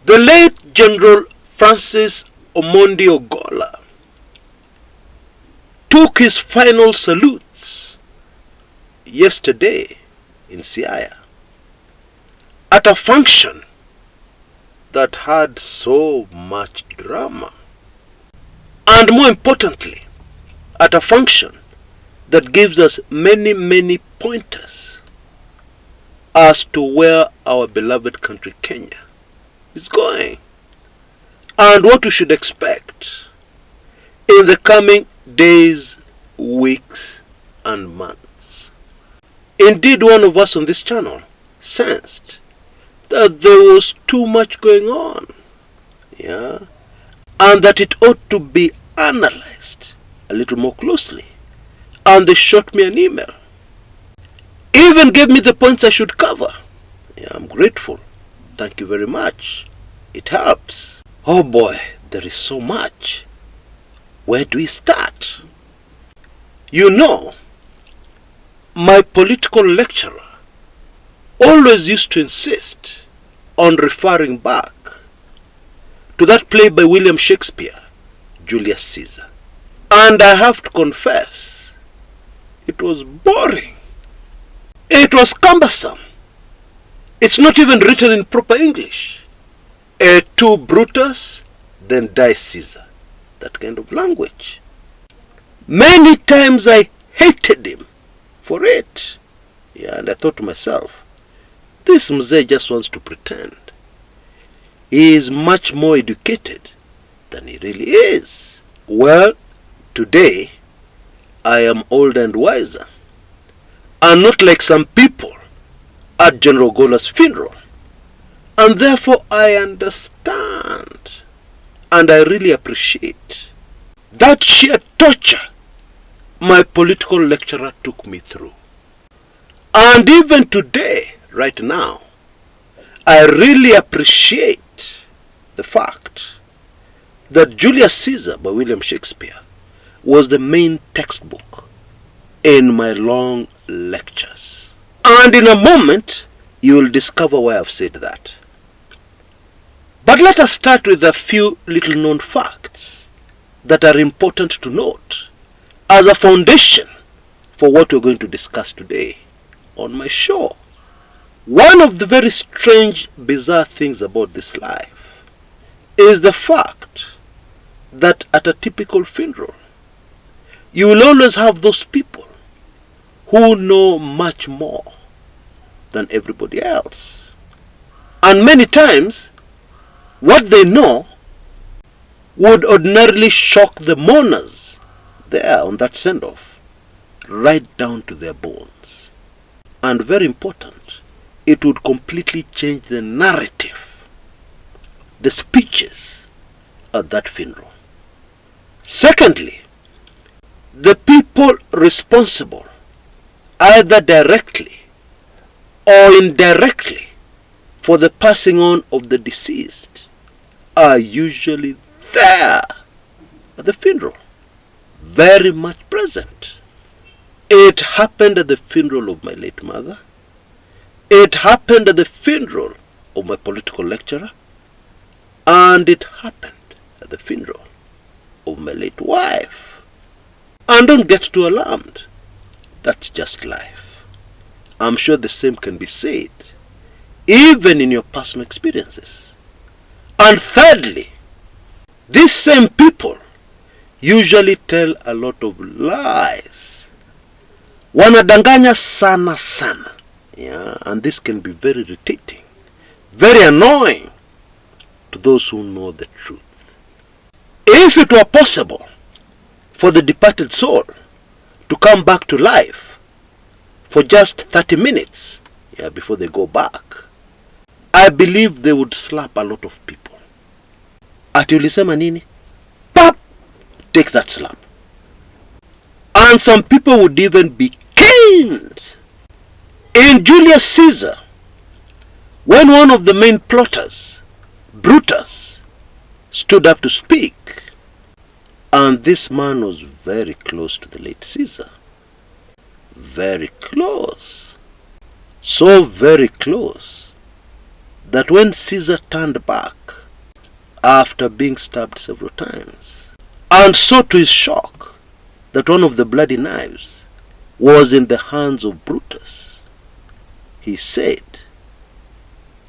The late General Francis Omondi Ogolla took his final salutes yesterday in Siaya at a function that had so much drama, and more importantly, at a function that gives us many pointers as to where our beloved country Kenya is going and what we should expect in the coming days, weeks and months. Indeed, one of us on this channel sensed that there was too much going on, and that it ought to be analyzed a little more closely. And they shot me an email, even gave me the points I should cover. I'm grateful. Thank you very much. It helps. Oh boy, there is so much. Where do we start? You know, my political lecturer always used to insist on referring back to that play by William Shakespeare, Julius Caesar. And I have to confess, it was boring. It was cumbersome. It's not even written in proper English. To Brutus, then die Caesar. That kind of language. Many times I hated him for it. And I thought to myself, this Mzee just wants to pretend. He is much more educated than he really is. Well, today I am older and wiser, and not like some people at General Ogolla's funeral. And therefore I understand, and I really appreciate that sheer torture my political lecturer took me through. And even today, right now, I really appreciate the fact that Julius Caesar by William Shakespeare was the main textbook in my long lectures. And in a moment, you will discover why I've said that. But let us start with a few little known facts that are important to note as a foundation for what we're going to discuss today on my show. One of the very strange, bizarre things about this life is the fact that at a typical funeral, you will always have those people who know much more than everybody else. And many times, what they know would ordinarily shock the mourners there on that send-off, right down to their bones. And very important, it would completely change the narrative, the speeches at that funeral. Secondly, the people responsible, either directly or indirectly, for the passing on of the deceased are usually there at the funeral, very much present. It happened at the funeral of my late mother. It happened at the funeral of my political lecturer. And it happened at the funeral of my late wife. And don't get too alarmed. That's just life. I'm sure the same can be said, even in your personal experiences. And thirdly, these same people usually tell a lot of lies. Wanadanganya sana sana. And this can be very irritating, very annoying to those who know the truth. If it were possible for the departed soul to come back to life for just 30 minutes before they go back, I believe they would slap a lot of people. Ati ulisema nini? Pap! Take that slap. And some people would even be caned. In Julius Caesar, when one of the main plotters, Brutus, stood up to speak, and this man was very close to the late Caesar. Very close. So very close that when Caesar turned back after being stabbed several times, and saw to his shock that one of the bloody knives was in the hands of Brutus. He said,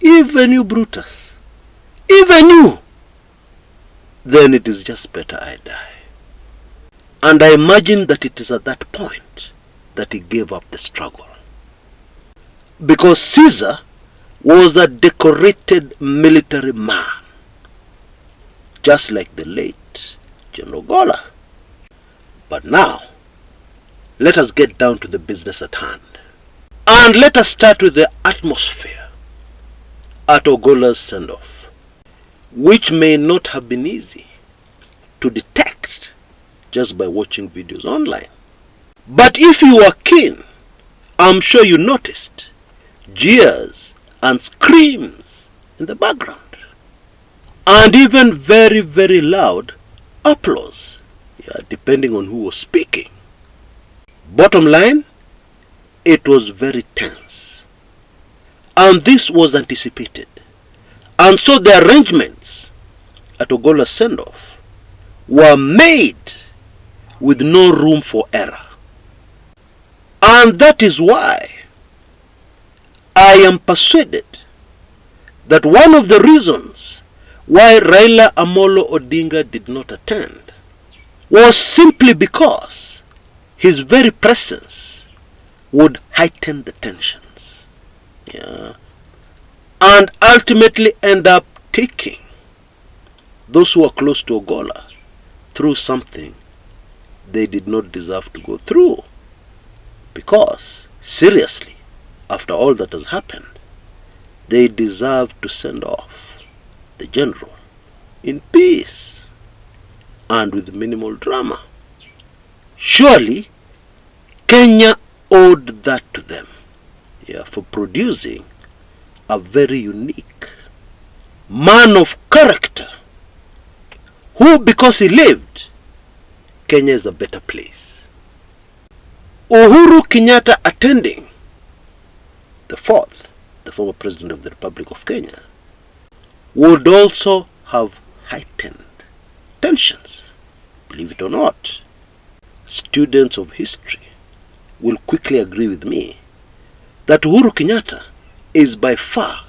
"Even you, Brutus, even you, then it is just better I die." And I imagine that it is at that point that he gave up the struggle. Because Caesar was a decorated military man, just like the late General Ogolla. But now, let us get down to the business at hand. And let us start with the atmosphere at Ogolla's send-off, which may not have been easy to detect just by watching videos online. But if you were keen, I'm sure you noticed jeers and screams in the background, and even very, very loud applause, depending on who was speaking. Bottom line, it was very tense, and this was anticipated, and so the arrangements at Ogolla's send-off were made with no room for error. And that is why I am persuaded that one of the reasons why Raila Amolo Odinga did not attend was simply because his very presence would heighten the tensions, and ultimately end up taking those who are close to Ogolla through something they did not deserve to go through. Because, seriously, after all that has happened, they deserve to send off the general in peace and with minimal drama. Surely, Kenya owed that to them, for producing a very unique man of character, who, because he lived, Kenya is a better place. Uhuru Kenyatta attending, the fourth, the former president of the Republic of Kenya, would also have heightened tensions. Believe it or not, students of history will quickly agree with me that Uhuru Kenyatta is by far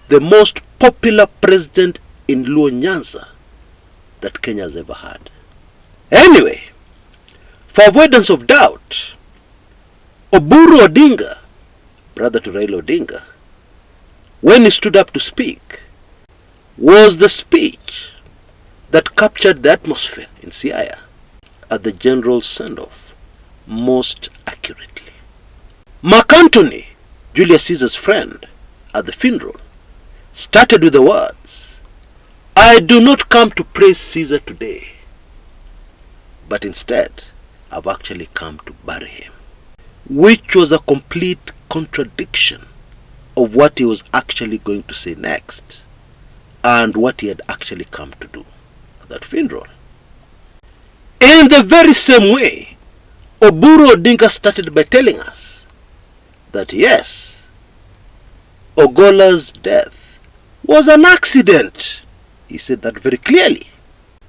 the most popular president in Luo Nyanza that Kenya has ever had. Anyway, for avoidance of doubt, Oburu Odinga, brother to Raila Odinga, when he stood up to speak, was the speech that captured the atmosphere in Siaya at the general send-off most accurately. Mark Antony, Julius Caesar's friend, at the funeral, started with the words, "I do not come to praise Caesar today, but instead I've actually come to bury him," which was a complete contradiction of what he was actually going to say next and what he had actually come to do at that funeral. In the very same way, Oburu Odinga started by telling us that yes, Ogolla's death was an accident. He said that very clearly.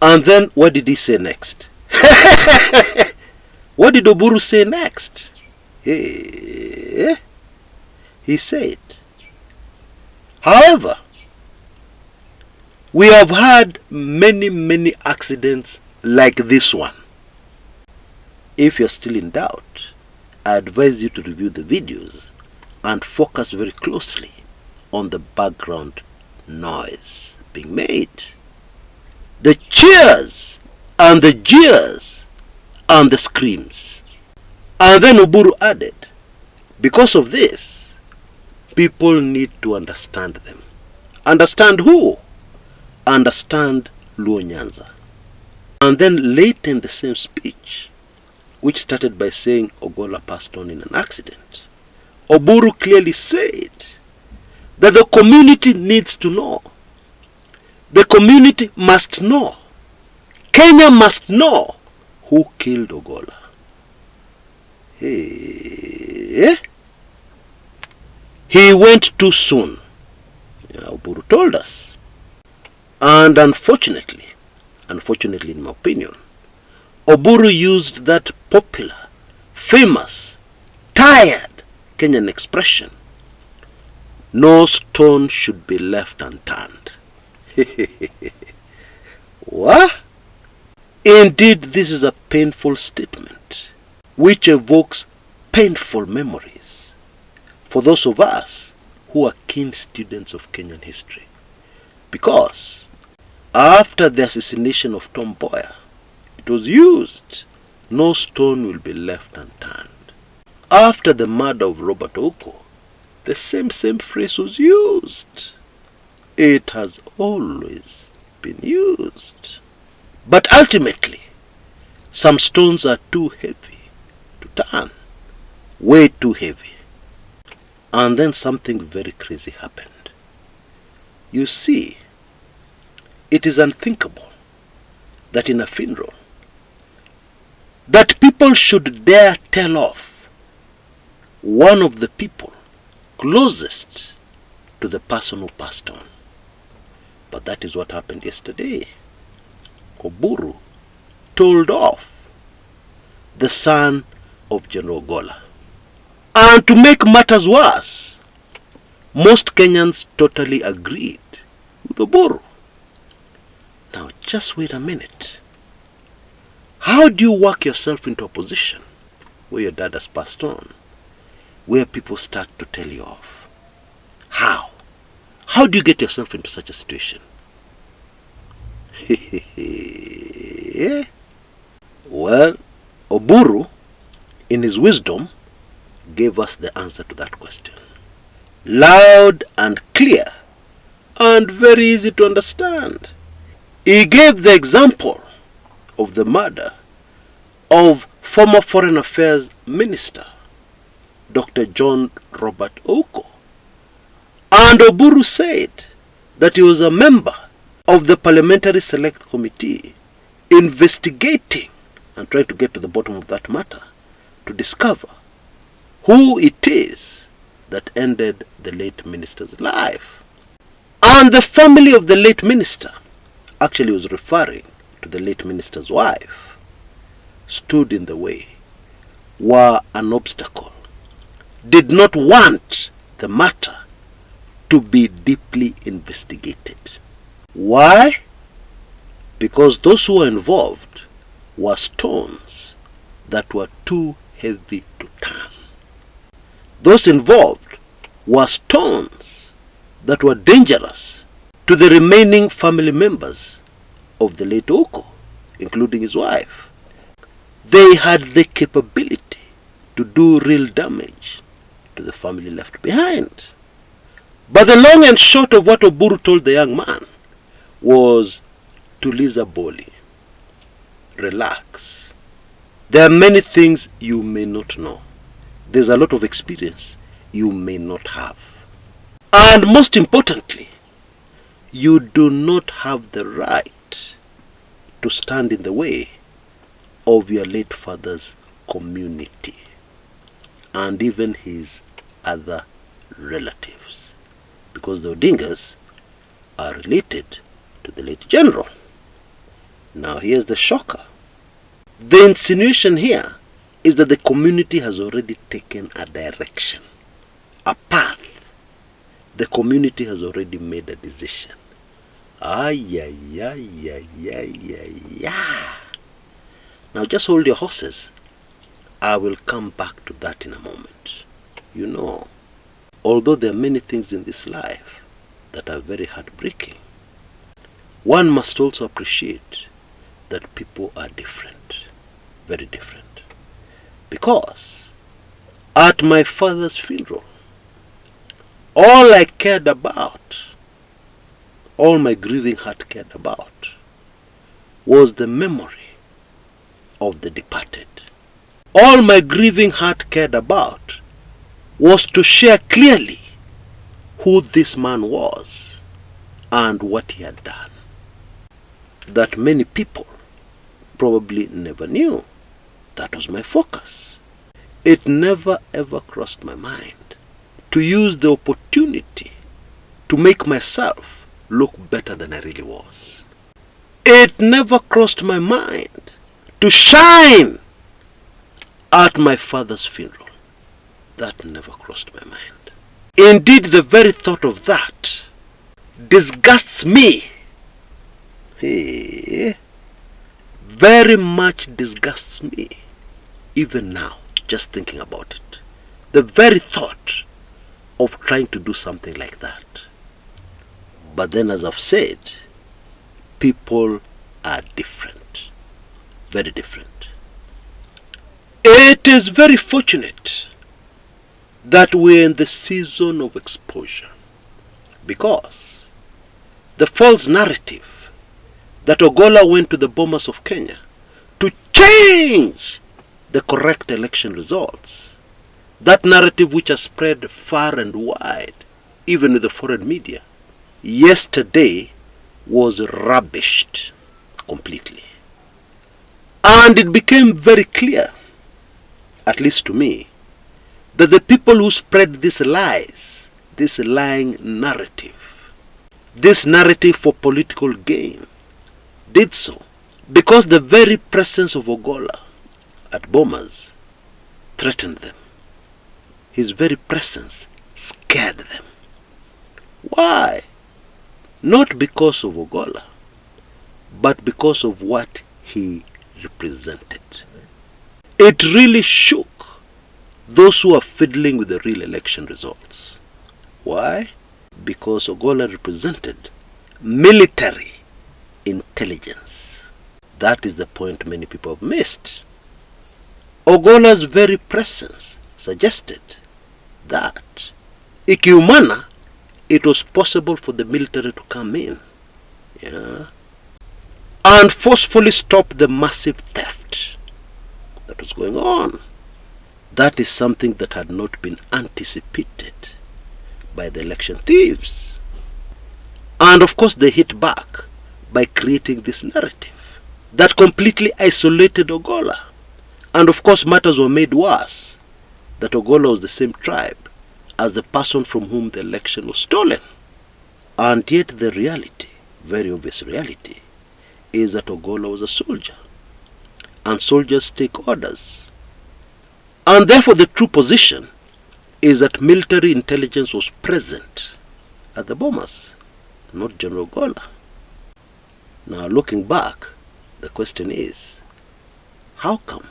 And then what did he say next? What did Oburu say next? He said, "However, we have had many accidents like this one. If you're still in doubt, I advise you to review the videos and focus very closely on the background noise being made. The cheers and the jeers and the screams." And then Oburu added, "Because of this, people need to understand them." Understand who? Understand Luo Nyanza. And then later in the same speech, which started by saying Ogolla passed on in an accident, Oburu clearly said that the community needs to know. The community must know. Kenya must know who killed Ogolla. He went too soon, Oburu told us. And unfortunately in my opinion, Oburu used that popular, famous, tired Kenyan expression, "No stone should be left unturned." What? Indeed, this is a painful statement which evokes painful memories for those of us who are keen students of Kenyan history. Because after the assassination of Tom Mboya, it was used, "No stone will be left unturned." After the murder of Robert Oko, the same phrase was used. It has always been used. But ultimately, some stones are too heavy to turn, way too heavy. And then something very crazy happened. You see, it is unthinkable that in a funeral, that people should dare tell off one of the people closest to the person who passed on. But that is what happened yesterday. Oburu told off the son of General Ogolla. And to make matters worse, most Kenyans totally agreed with Oburu. Now just wait a minute. How do you work yourself into a position where your dad has passed on, where people start to tell you off? How? How do you get yourself into such a situation? Well, Oburu, in his wisdom, gave us the answer to that question. Loud and clear, and very easy to understand. He gave the example of the murder of former Foreign Affairs Minister, Dr. John Robert Oko. And Oburu said that he was a member of the Parliamentary Select Committee investigating and trying to get to the bottom of that matter to discover who it is that ended the late minister's life. And the family of the late minister, actually was referring to the late minister's wife, stood in the way, were an obstacle, did not want the matter to be deeply investigated. Why? Because those who were involved were stones that were too heavy to turn. Those involved were stones that were dangerous to the remaining family members of the late Oko, including his wife. They had the capability to do real damage to the family left behind. But the long and short of what Oburu told the young man was, "Tuliza boli, relax. There are many things you may not know. There's a lot of experience you may not have. And most importantly, you do not have the right to stand in the way of your late father's community and even his other relatives, because the Odingas are related to the late general." Now here's the shocker. The insinuation here is that the community has already taken a direction, a path. The community has already made a decision. Now just hold your horses. I will come back to that in a moment. You know, although there are many things in this life that are very heartbreaking, one must also appreciate that people are different, very different. Because at my father's funeral, all I cared about, all my grieving heart cared about, was the memory of the departed. All my grieving heart cared about was to share clearly who this man was and what he had done, that many people probably never knew. That was my focus. It never ever crossed my mind to use the opportunity to make myself look better than I really was. It never crossed my mind to shine at my father's funeral. That never crossed my mind. Indeed, the very thought of that disgusts me. Very much disgusts me. Even now, just thinking about it. The very thought of trying to do something like that. But then, as I've said, people are different. Very different. It is very fortunate that we're in the season of exposure, because the false narrative that Ogolla went to the bombers of Kenya to change the correct election results, that narrative which has spread far and wide, even with the foreign media, yesterday was rubbished completely. And it became very clear, at least to me, that the people who spread these lies, this lying narrative, this narrative for political gain, did so because the very presence of Ogolla at Bomas threatened them. His very presence scared them. Why? Not because of Ogolla, but because of what he represented. It really shook those who are fiddling with the real election results. Why? Because Ogolla represented military intelligence. That is the point many people have missed. Ogolla's very presence suggested that ikiumana, it was possible for the military to come in, and forcefully stop the massive theft that was going on. That is something that had not been anticipated by the election thieves. And of course they hit back by creating this narrative that completely isolated Ogolla. And of course matters were made worse that Ogolla was the same tribe as the person from whom the election was stolen. And yet the reality, very obvious reality, is that Ogolla was a soldier. And soldiers take orders. And therefore the true position is that military intelligence was present at the bombers, not General Ogolla. Now looking back, the question is, how come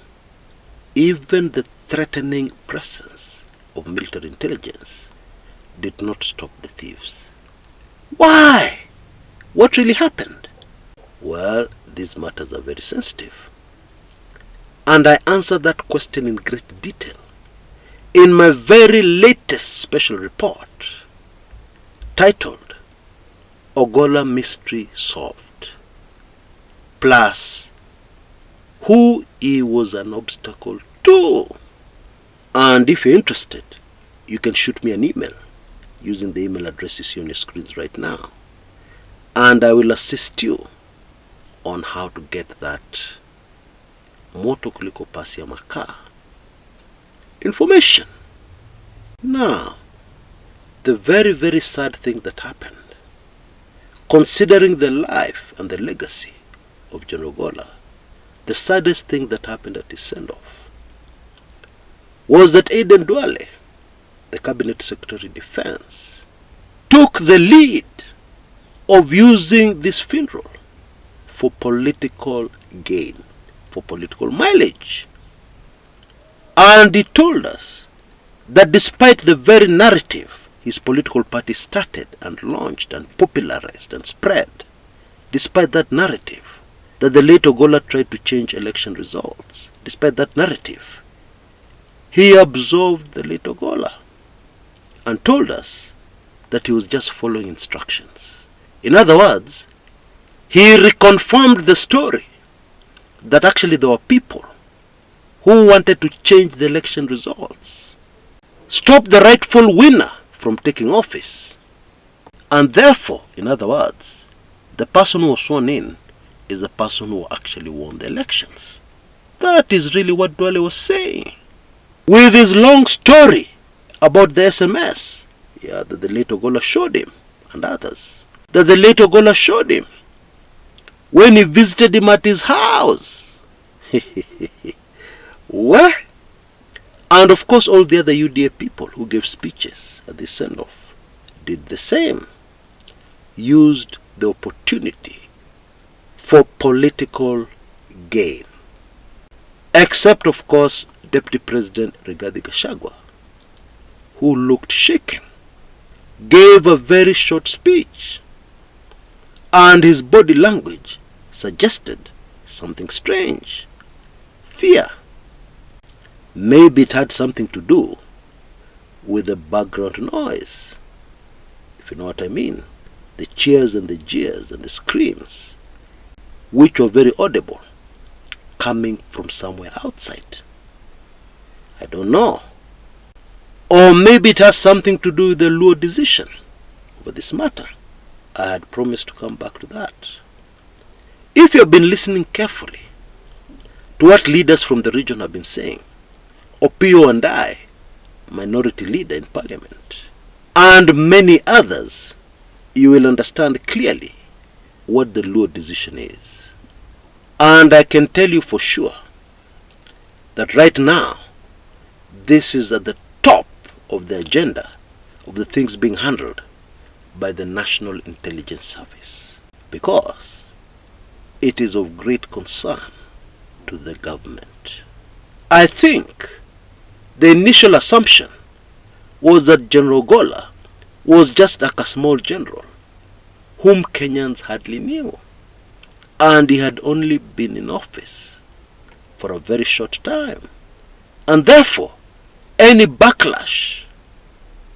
even the threatening presence of military intelligence did not stop the thieves? Why? What really happened? Well, these matters are very sensitive. And I answer that question in great detail in my very latest special report titled Ogolla Mystery Solved, plus who he was an obstacle to. And if you're interested, you can shoot me an email using the email address you see on your screens right now, and I will assist you on how to get that moto kuliko pasi ya makaa information. Now, the very, very sad thing that happened, considering the life and the legacy of General Ogolla, the saddest thing that happened at his send-off was that Aden Duale, the Cabinet Secretary of Defense, took the lead of using this funeral for political gain, for political mileage. And he told us that despite the very narrative his political party started and launched and popularized and spread, despite that narrative, that the late Ogolla tried to change election results, despite that narrative, he absolved the late Ogolla and told us that he was just following instructions. In other words, he reconfirmed the story that actually there were people who wanted to change the election results, stop the rightful winner from taking office, and therefore, in other words, the person who was sworn in is the person who actually won the elections. That is really what Duale was saying, with his long story about the SMS that the late Ogolla showed him and others. that the late Ogolla showed him when he visited him at his house. Well, and of course all the other UDA people who gave speeches at the send-off did the same, used the opportunity for political gain. Except of course Deputy President Rigathi Gachagua, who looked shaken, gave a very short speech, and his body language suggested something strange. Fear. Maybe it had something to do with the background noise, if you know what I mean. The cheers and the jeers and the screams, which were very audible, coming from somewhere outside. I don't know. Or maybe it has something to do with the Luo decision over this matter. I had promised to come back to that. If you have been listening carefully to what leaders from the region have been saying, Opio and I, minority leader in parliament, and many others, you will understand clearly what the Luo decision is. And I can tell you for sure that right now, this is at the top of the agenda of the things being handled by the National Intelligence Service, because it is of great concern to the government. I think the initial assumption was that General Ogolla was just like a small general whom Kenyans hardly knew, and he had only been in office for a very short time, and therefore any backlash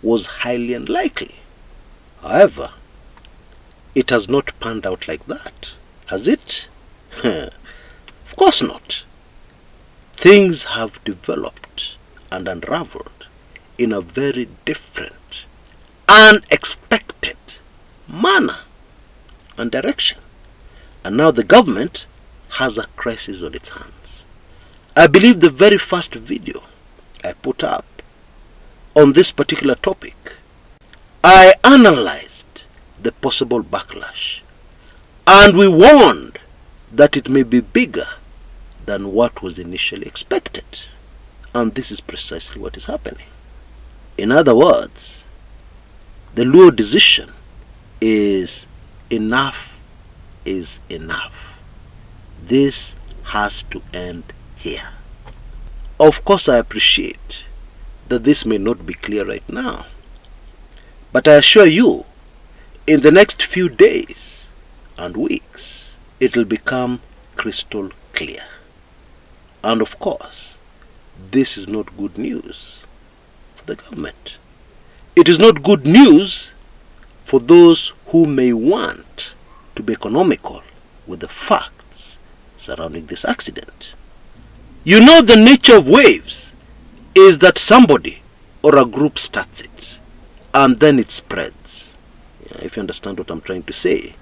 was highly unlikely. However, it has not panned out like that, has it? Of course not. Things have developed and unraveled in a very different, unexpected manner and direction. And now the government has a crisis on its hands. I believe the very first video I put up on this particular topic, I analyzed the possible backlash, and we warned that it may be bigger than what was initially expected. And this is precisely what is happening. In other words, the Luo decision is enough is enough. This has to end here. Of course, I appreciate that this may not be clear right now, but I assure you, in the next few days and weeks, it will become crystal clear. And of course, this is not good news for the government. It is not good news for those who may want to be economical with the facts surrounding this accident. You know, the nature of waves is that somebody or a group starts it and then it spreads. If you understand what I'm trying to say,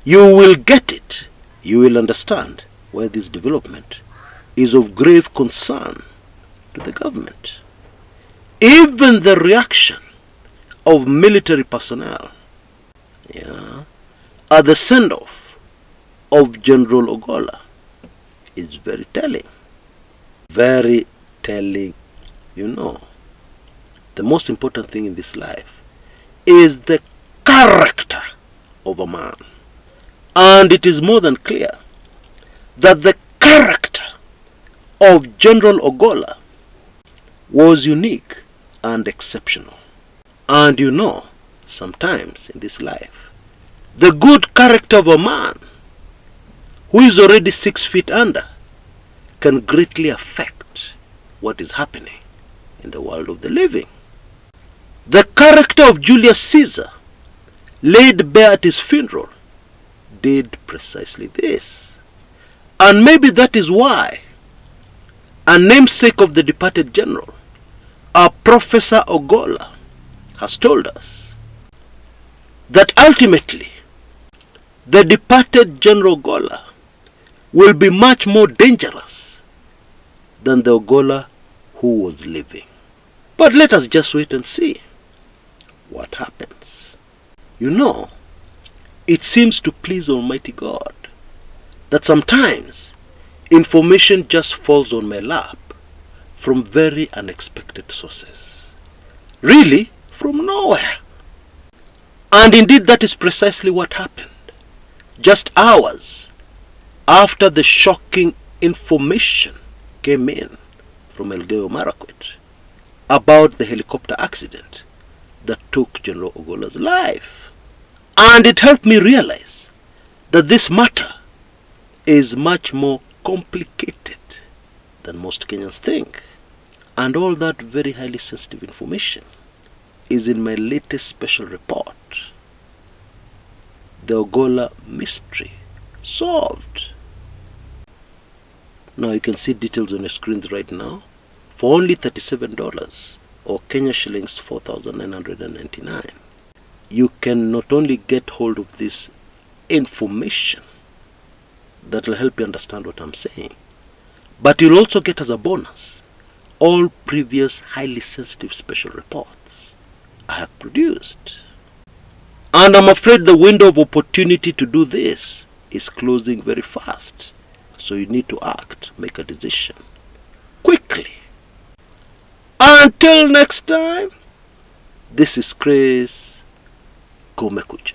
you will get it. You will understand why this development is of grave concern to the government. Even the reaction of military personnel at the send-off of General Ogolla is very telling. Very telling. You know, the most important thing in this life is the character of a man. And it is more than clear that the character of General Ogolla was unique and exceptional. And you know, sometimes in this life, the good character of a man who is already 6 feet under can greatly affect what is happening in the world of the living. The character of Julius Caesar, laid bare at his funeral, did precisely this. And maybe that is why a namesake of the departed general, our Professor Ogolla, has told us that ultimately the departed General Ogolla will be much more dangerous than the Ogolla who was living. But let us just wait and see what happens. You know, It seems to please Almighty God that sometimes information just falls on my lap from very unexpected sources. Really, from nowhere. And indeed, that is precisely what happened. Just hours after the shocking information came in from Elgeyo Marakwet about the helicopter accident that took General Ogolla's life. And it helped me realize that this matter is much more complicated than most Kenyans think. And all that very highly sensitive information is in my latest special report, The Ogolla Mystery Solved. Now you can see details on your screens right now. For only $37 or Kenya shillings 4,999, you can not only get hold of this information that will help you understand what I'm saying, but you'll also get as a bonus all previous highly sensitive special reports I have produced. And I'm afraid the window of opportunity to do this is closing very fast. So you need to act, make a decision quickly. Until next time, this is Chris Kumekucha.